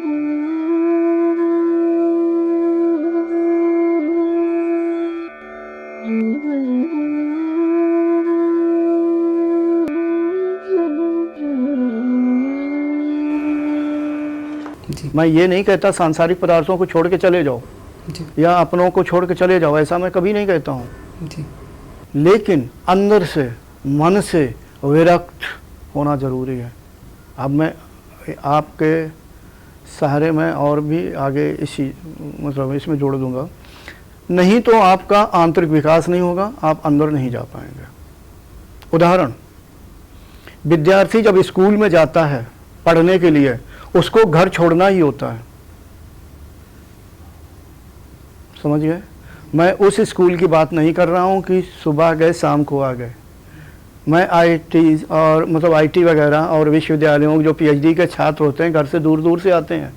मैं ये नहीं कहता सांसारिक पदार्थों को छोड़ के चले जाओ जी। या अपनों को छोड़ के चले जाओ, ऐसा मैं कभी नहीं कहता हूँ जी। लेकिन अंदर से मन से विरक्त होना जरूरी है। अब मैं आपके सहारे में और भी आगे इसी मतलब इसमें जोड़ दूंगा, नहीं तो आपका आंतरिक विकास नहीं होगा, आप अंदर नहीं जा पाएंगे। उदाहरण, विद्यार्थी जब स्कूल में जाता है पढ़ने के लिए, उसको घर छोड़ना ही होता है, समझ गए। मैं उस स्कूल की बात नहीं कर रहा हूँ कि सुबह गए शाम को आ गए। मैं आईटी और मतलब आईटी वगैरह और विश्वविद्यालयों के जो पीएचडी के छात्र होते हैं घर से दूर दूर से आते हैं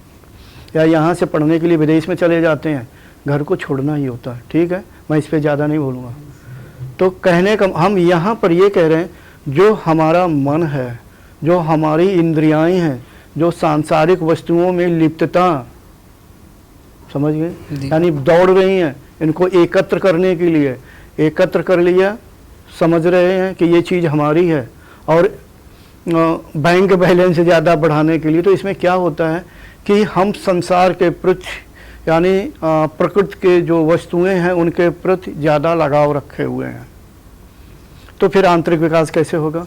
या यहाँ से पढ़ने के लिए विदेश में चले जाते हैं, घर को छोड़ना ही होता है। ठीक है, मैं इस पर ज़्यादा नहीं बोलूँगा। तो कहने का हम यहाँ पर ये कह रहे हैं, जो हमारा मन है, जो हमारी इंद्रियाएं हैं, जो सांसारिक वस्तुओं में लिप्तता, समझ गए, यानी दौड़ रही हैं इनको एकत्र करने के लिए, एकत्र कर लिया, समझ रहे हैं कि ये चीज़ हमारी है, और बैंक बैलेंस ज़्यादा बढ़ाने के लिए। तो इसमें क्या होता है कि हम संसार के प्रति यानी प्रकृति के जो वस्तुएं हैं उनके प्रति ज़्यादा लगाव रखे हुए हैं। तो फिर आंतरिक विकास कैसे होगा?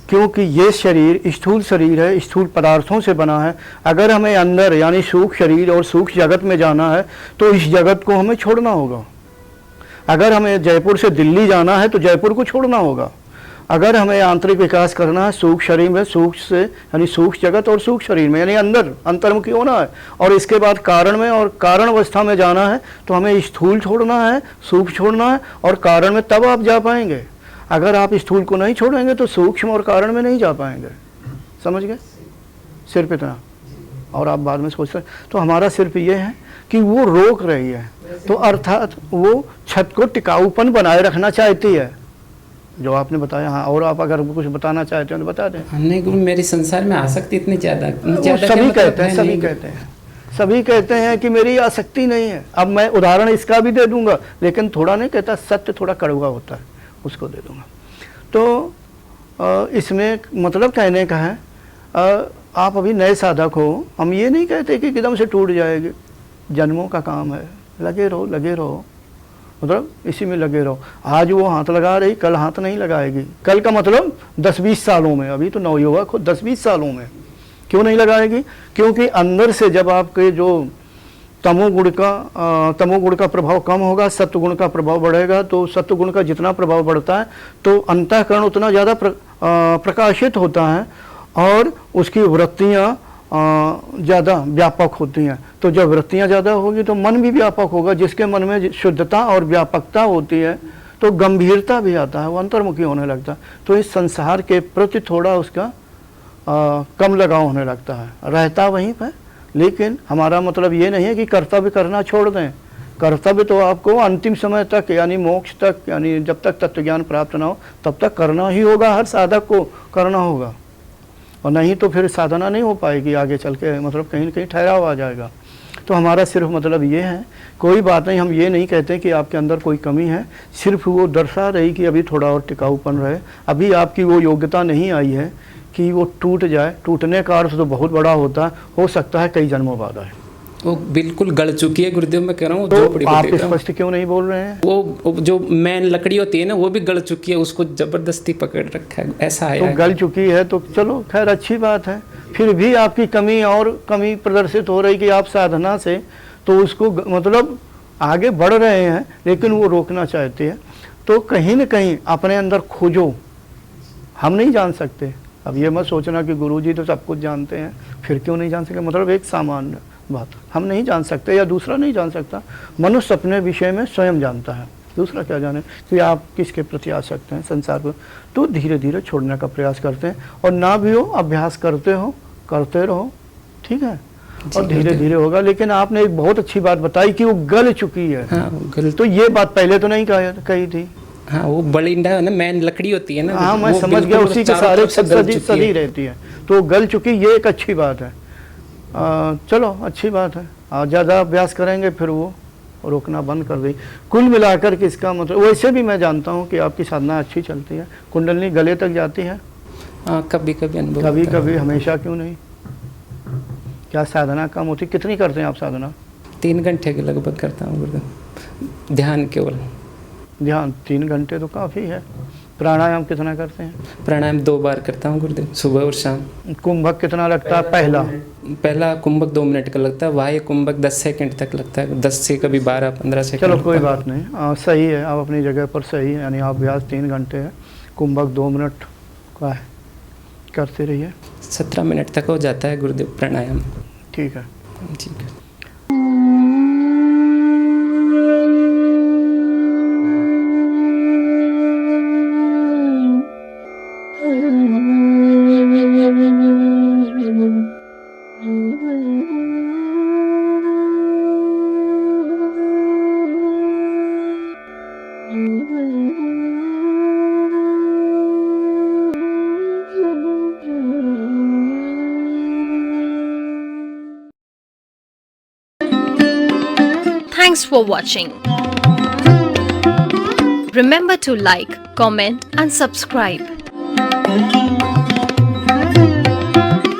क्योंकि ये शरीर स्थूल शरीर है, स्थूल पदार्थों से बना है। अगर हमें अंदर यानी सूक्ष्म शरीर और सूक्ष्म जगत में जाना है तो इस जगत को हमें छोड़ना होगा। अगर हमें जयपुर से दिल्ली जाना है तो जयपुर को छोड़ना होगा। अगर हमें आंतरिक विकास करना है सूक्ष्म शरीर में, सूक्ष्म से यानी सूक्ष्म जगत और सूक्ष्म शरीर में यानी अंदर अंतर्मुखी होना है, और इसके बाद कारण में और कारण अवस्था में जाना है, तो हमें स्थूल छोड़ना है, सूक्ष्म छोड़ना है और कारण में, तब आप जा पाएंगे। अगर आप स्थूल को नहीं छोड़ेंगे तो सूक्ष्म और कारण में नहीं जा पाएंगे। समझ गए? सिर्फ इतना, और आप बाद में सोच रहे। तो हमारा सिर्फ ये है कि वो रोक रही है, तो अर्थात वो छत को टिकाऊपन बनाए रखना चाहती है, जो आपने बताया। हाँ, और आप अगर कुछ बताना चाहते हैं तो बता दें। नहीं गुरु, मेरी संसार में आसक्ति इतनी ज़्यादा सभी कहते हैं, सभी कहते हैं कि मेरी आसक्ति नहीं है। अब मैं उदाहरण इसका भी दे दूंगा, लेकिन थोड़ा नहीं कहता, सत्य थोड़ा कड़वा होता है, उसको दे दूंगा। तो इसमें मतलब कहने का है, आप अभी नए साधक हो, हम ये नहीं कहते कि एकदम से टूट जाएगी, जन्मों का काम है, लगे रहो लगे रहो, मतलब इसी में लगे रहो। आज वो हाथ लगा रही, कल हाथ नहीं लगाएगी। कल का मतलब 10-20 सालों में, अभी तो नवयुवक हो, 10-20 सालों में क्यों नहीं लगाएगी? क्योंकि अंदर से जब आपके जो तमोगुण का प्रभाव कम होगा, सत्वगुण का प्रभाव बढ़ेगा। तो सत्वगुण का जितना प्रभाव बढ़ता है तो अंतःकरण उतना ज़्यादा प्रकाशित होता है और उसकी वृत्तियाँ ज़्यादा व्यापक होती हैं। तो जब वृत्तियाँ ज़्यादा होगी तो मन भी व्यापक होगा। जिसके मन में शुद्धता और व्यापकता होती है तो गंभीरता भी आता है, वो अंतर्मुखी होने लगता है। तो इस संसार के प्रति थोड़ा उसका कम लगाव होने लगता है, रहता वहीं पर। लेकिन हमारा मतलब ये नहीं है कि कर्तव्य करना छोड़ दें। कर्तव्य तो आपको अंतिम समय तक यानी मोक्ष तक, यानी जब तक तत्वज्ञान प्राप्त ना हो तब तक करना ही होगा, हर साधक को करना होगा, और नहीं तो फिर साधना नहीं हो पाएगी आगे चल के, मतलब कहीं न कहीं ठहराव आ जाएगा। तो हमारा सिर्फ मतलब ये है, कोई बात नहीं, हम ये नहीं कहते कि आपके अंदर कोई कमी है, सिर्फ वो दर्शा रही कि अभी थोड़ा और टिकाऊपन रहे। अभी आपकी वो योग्यता नहीं आई है कि वो टूट जाए। टूटने का अर्थ तो बहुत बड़ा होता है, हो सकता है कई जन्मों बाद आए। वो बिल्कुल गल चुकी है गुरुदेव, मैं कह रहा हूँ। तो आप स्पष्ट क्यों नहीं बोल रहे हैं? वो जो मेन लकड़ी होती है ना, वो भी गल चुकी है, उसको जबरदस्ती पकड़ रखा है, ऐसा है। तो गल चुकी है तो चलो खैर अच्छी बात है। फिर भी आपकी कमी और कमी प्रदर्शित हो रही कि आप साधना से तो उसको मतलब आगे बढ़ रहे हैं, लेकिन वो रोकना चाहते हैं। तो कहीं न कहीं अपने अंदर खोजो, हम नहीं जान सकते। अब ये मत सोचना कि गुरुजी तो सब कुछ जानते हैं, फिर क्यों नहीं जान सकते, मतलब एक सामान्य बात, हम नहीं जान सकते या दूसरा नहीं जान सकता। मनुष्य अपने विषय में स्वयं जानता है, दूसरा क्या जाने कि आप किसके प्रति आ सकते हैं संसार को। तो धीरे धीरे छोड़ने का प्रयास करते हैं, और ना भी हो अभ्यास करते रहो, ठीक है, और धीरे धीरे होगा। लेकिन आपने एक बहुत अच्छी बात बताई कि वो गल चुकी है। हाँ, तो ये बात पहले तो नहीं कही थी। हाँ, वो बलिंडा है ना, मैन लकड़ी होती है ना। हाँ, मैं समझ गया, उसी के सारे सदी रहती है, तो गल चुकी, ये एक अच्छी बात है। चलो अच्छी बात है। और ज़्यादा अभ्यास करेंगे फिर वो रोकना बंद कर दें। कुल मिलाकर के इसका मतलब, वैसे भी मैं जानता हूँ कि आपकी साधना अच्छी चलती है, कुंडलनी गले तक जाती है। हाँ, कभी कभी अनुभव कभी होता है। कभी, हमेशा क्यों नहीं? क्या साधना कम होती? कितनी करते हैं आप साधना? 3 घंटे के लगभग करता हूँ गुरुदेव, ध्यान केवल। ध्यान 3 घंटे तो काफ़ी है। प्राणायाम कितना करते हैं? प्राणायाम 2 बार करता हूँ गुरुदेव, सुबह और शाम। कुंभक कितना लगता है? पहला कुंभक 2 मिनट का लगता है, वाह्य कुंभक 10 सेकंड तक लगता है, 10 से कभी 12-15 सेकंड। चलो कोई बात नहीं, सही है, आप अपनी जगह पर सही है। यानी आप अभ्यास 3 घंटे है, कुंभक 2 मिनट का है, करते रहिए। 17 मिनट तक हो जाता है गुरुदेव प्राणायाम। ठीक है। ठीक है। Thanks for watching. Remember to like, comment and subscribe.